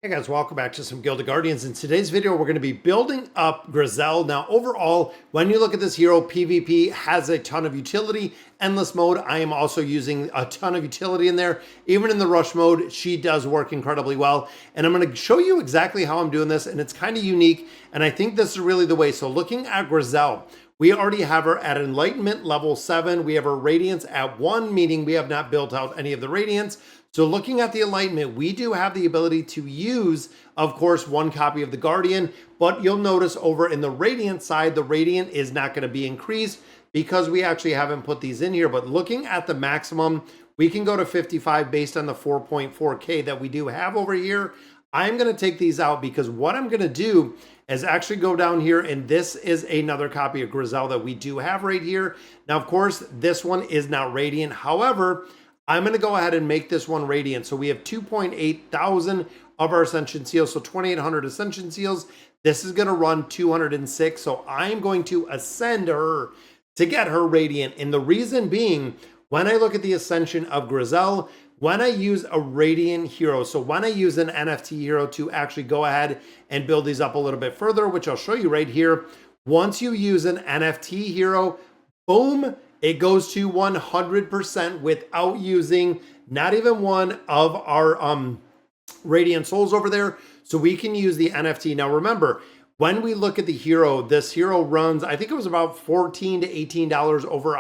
Hey guys, welcome back to some Gilded Guardians. In today's video, we're going to be building up Griselle. Now, overall, when you look at this hero, PvP has a ton of utility. Endless mode, I am also using a ton of utility in there. Even in the rush mode, she does work incredibly well. And I'm going to show you exactly how I'm doing this, and it's kind of unique. And I think this is really the way. So looking at Griselle, we already have her at Enlightenment level 7. We have her Radiance at 1, meaning we have not built out any of the Radiance. So looking at the Enlightenment, we do have the ability to use, of course, one copy of the Guardian, but you'll notice over in the Radiant side, the Radiant is not going to be increased because we actually haven't put these in here. But looking at the maximum, we can go to 55 based on the 4.4K that we do have over here. I'm going to take these out because what I'm going to do is actually go down here, and this is another copy of Griselle that we do have right here. Now, of course, this one is not Radiant. However, I'm going to go ahead and make this one Radiant. So we have 2.8 thousand of our Ascension Seals, so 2,800 Ascension Seals. This is going to run 206, so I'm going to ascend her to get her Radiant. And the reason being, when I look at the Ascension of Griselle, when I use a Radiant hero, so when I use an NFT hero to actually go ahead and build these up a little bit further, which I'll show you right here, once you use an NFT hero, boom, it goes to 100% without using not even one of our Radiant Souls over there. So we can use the NFT. Now remember, when we look at the hero, this hero runs, I think it was about $14 to $18 over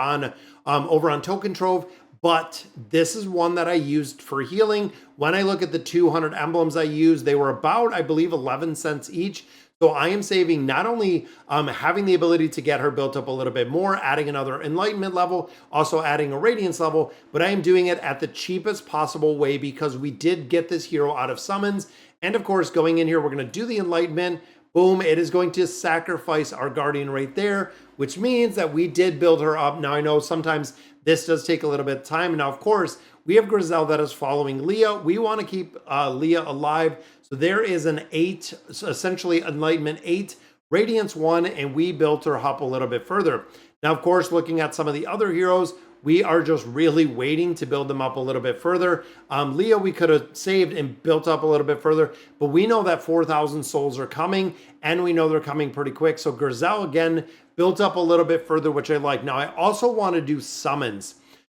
on Token Trove. But this is one that I used for healing. When I look at the 200 emblems I used, they were about, I believe, 11 cents each. So I am saving not only having the ability to get her built up a little bit more, adding another Enlightenment level, also adding a Radiance level, but I am doing it at the cheapest possible way because we did get this hero out of summons. And of course, going in here, we're going to do the Enlightenment. Boom, it is going to sacrifice our Guardian right there, which means that we did build her up. Now, I know sometimes this does take a little bit of time. Now, of course, we have Griselle that is following Leah. We want to keep Leah alive. So there is an 8, so essentially Enlightenment 8, Radiance 1, and we built her up a little bit further. Now, of course, looking at some of the other heroes, we are just really waiting to build them up a little bit further. Leah, we could have saved and built up a little bit further, but we know that 4,000 souls are coming, and we know they're coming pretty quick. So Griselle, again, built up a little bit further, which I like. Now, I also want to do summons.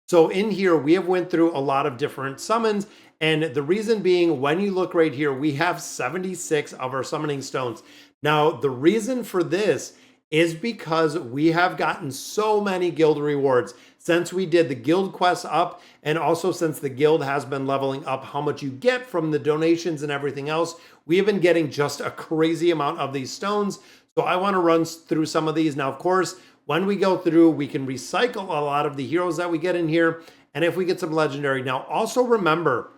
So in here, we have went through a lot of different summons, and the reason being, when you look right here, we have 76 of our summoning stones. Now, the reason for this is because we have gotten so many guild rewards since we did the guild quests up, and also since the guild has been leveling up how much you get from the donations and everything else. We have been getting just a crazy amount of these stones. So I want to run through some of these. Now, of course, when we go through, we can recycle a lot of the heroes that we get in here. And if we get some legendary. Now, also remember,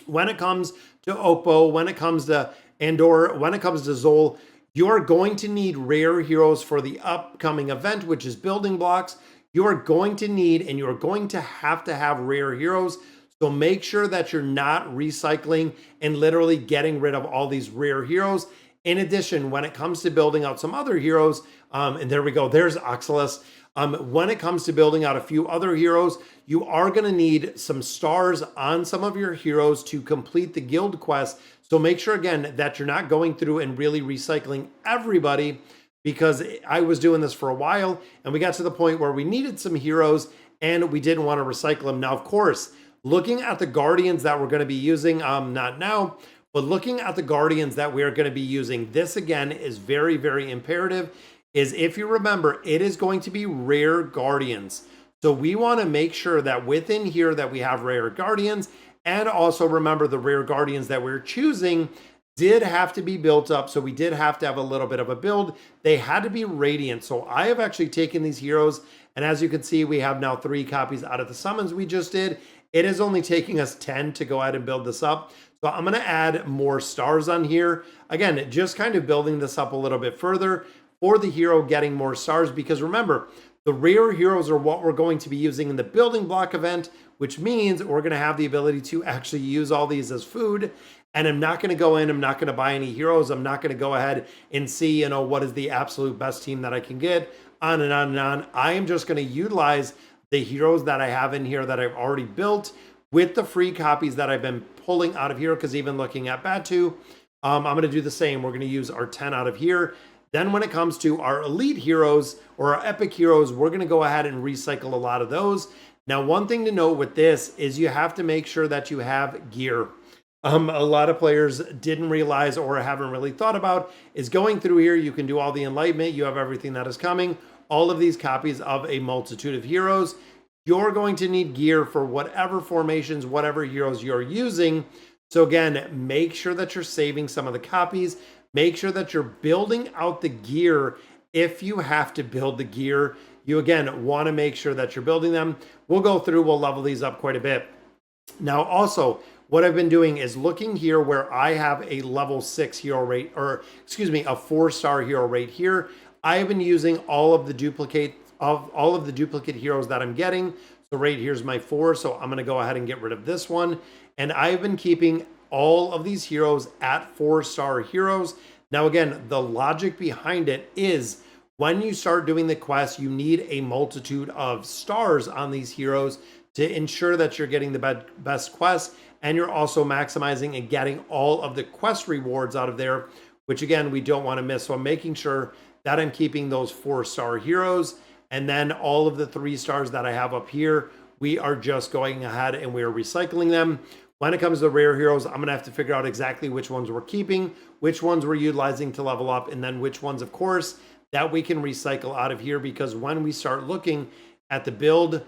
when it comes to Oppo, when it comes to Andor, when it comes to Zol, you are going to need rare heroes for the upcoming event, which is building blocks. You are going to need, and you're going to have rare heroes. So make sure that you're not recycling and literally getting rid of all these rare heroes. In addition, when it comes to building out some other heroes, and there we go, there's Oxalis. When it comes to building out a few other heroes, you are going to need some stars on some of your heroes to complete the guild quest. So make sure, again, that you're not going through and really recycling everybody, because I was doing this for a while, and we got to the point where we needed some heroes, and we didn't want to recycle them. Now, of course, looking at the Guardians that we're going to be using, not now, but looking at the Guardians that we are going to be using, this again is very, very imperative, is if you remember, it is going to be rare Guardians. So we want to make sure that within here that we have rare Guardians, and also remember the rare Guardians that we're choosing did have to be built up. So we did have to have a little bit of a build. They had to be Radiant. So I have actually taken these heroes, and as you can see, we have now 3 copies out of the summons we just did. It is only taking us 10 to go ahead and build this up. So I'm going to add more stars on here. Again, just kind of building this up a little bit further for the hero getting more stars, because remember, the rare heroes are what we're going to be using in the building block event, which means we're going to have the ability to actually use all these as food. And I'm not going to go in, I'm not going to buy any heroes. I'm not going to go ahead and see, what is the absolute best team that I can get, on and on and on. I am just going to utilize the heroes that I have in here that I've already built with the free copies that I've been pulling out of here, because even looking at Batu, I'm going to do the same. We're going to use our 10 out of here. Then when it comes to our elite heroes or our epic heroes, we're going to go ahead and recycle a lot of those. Now, one thing to note with this is you have to make sure that you have gear. A lot of players didn't realize or haven't really thought about is going through here. You can do all the enlightenment. You have everything that is coming. All of these copies of a multitude of heroes. You're going to need gear for whatever formations, whatever heroes you're using. So again, make sure that you're saving some of the copies. Make sure that you're building out the gear. If you have to build the gear, you again want to make sure that you're building them. We'll go through, we'll level these up quite a bit. Now also, what I've been doing is looking here where I have a level 6 hero rate, or excuse me, a 4-star hero rate here. I've been using all of the duplicate heroes that I'm getting. So right here's my 4. So I'm going to go ahead and get rid of this one. And I've been keeping all of these heroes at 4-star heroes. Now, again, the logic behind it is when you start doing the quest, you need a multitude of stars on these heroes to ensure that you're getting the best quests, and you're also maximizing and getting all of the quest rewards out of there, which again, we don't want to miss. So I'm making sure that I'm keeping those 4-star heroes, and then all of the 3 stars that I have up here, we are just going ahead and we are recycling them. When it comes to the rare heroes, I'm going to have to figure out exactly which ones we're keeping, which ones we're utilizing to level up, and then which ones, of course, that we can recycle out of here, because when we start looking at the build,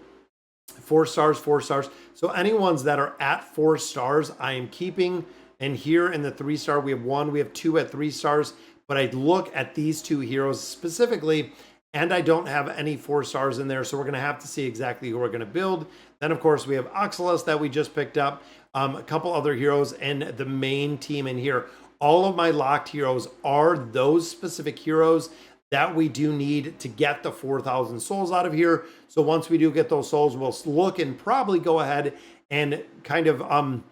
4 stars, 4 stars. So any ones that are at 4 stars, I am keeping. And here in the 3-star, we have 1, we have 2 at 3 stars. But I look at these 2 heroes specifically, and I don't have any 4 stars in there. So we're going to have to see exactly who we're going to build. Then, of course, we have Oxalis that we just picked up, a couple other heroes, and the main team in here. All of my locked heroes are those specific heroes that we do need to get the 4,000 souls out of here. So once we do get those souls, we'll look and probably go ahead and kind of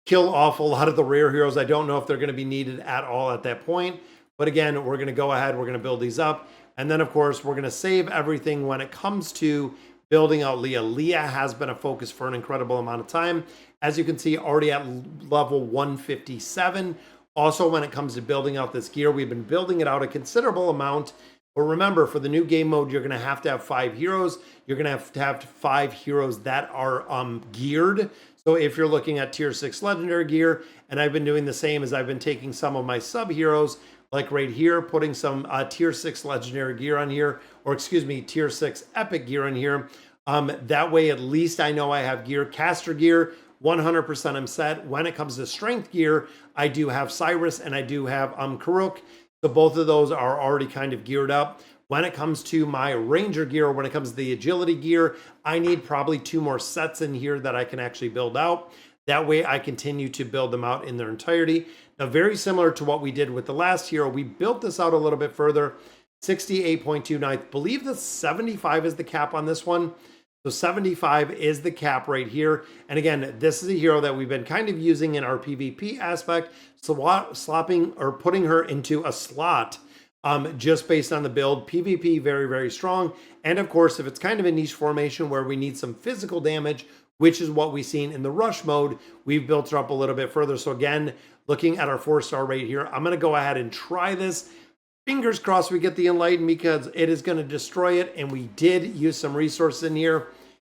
kill off a lot of the rare heroes. I don't know if they're going to be needed at all at that point. But again, we're going to go ahead, we're going to build these up. And then, of course, we're going to save everything when it comes to building out Leah. Leah has been a focus for an incredible amount of time. As you can see, already at level 157. Also, when it comes to building out this gear, we've been building it out a considerable amount. But remember, for the new game mode, you're going to have 5 heroes. You're going to have 5 heroes that are geared. So if you're looking at tier 6 legendary gear, and I've been doing the same as I've been taking some of my sub heroes, like right here, putting some tier 6 legendary gear on here, or excuse me, tier 6 epic gear in here. That way, at least I know I have gear. Caster gear, 100% I'm set. When it comes to strength gear, I do have Cyrus and I do have Karuk. So both of those are already kind of geared up. When it comes to my ranger gear, or when it comes to the agility gear, I need probably 2 more sets in here that I can actually build out. That way I continue to build them out in their entirety. Now, very similar to what we did with the last hero, we built this out a little bit further. 68.2, and I believe that 75 is the cap on this one. So 75 is the cap right here. And again, this is a hero that we've been kind of using in our PvP aspect, slopping or putting her into a slot just based on the build. PvP, very, very strong. And of course, if it's kind of a niche formation where we need some physical damage, which is what we've seen in the rush mode, we've built her up a little bit further. So again, looking at our 4-star rate here, I'm going to go ahead and try this. Fingers crossed we get the Enlightened, because it is going to destroy it. And we did use some resources in here.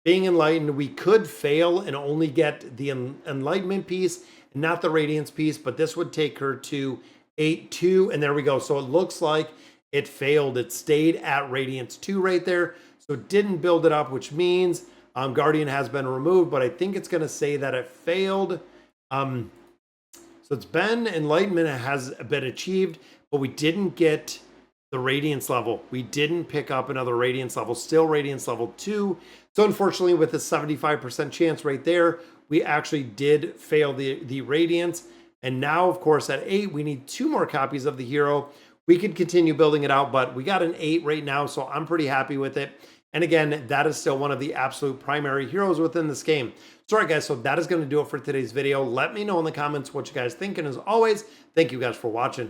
Being Enlightened, we could fail and only get the Enlightenment piece, not the Radiance piece, but this would take her to 8-2. And there we go. So it looks like it failed. It stayed at Radiance 2 right there. So it didn't build it up, which means Guardian has been removed, but I think it's going to say that it failed. So it's been Enlightenment has been achieved, but we didn't get the Radiance level. We didn't pick up another Radiance level, still Radiance level 2. So unfortunately, with a 75% chance right there, we actually did fail the Radiance. And now, of course, at 8, we need 2 more copies of the hero. We could continue building it out, but we got an 8 right now, so I'm pretty happy with it. And again, that is still one of the absolute primary heroes within this game. So, all right, guys, so that is going to do it for today's video. Let me know in the comments what you guys think. And as always, thank you guys for watching.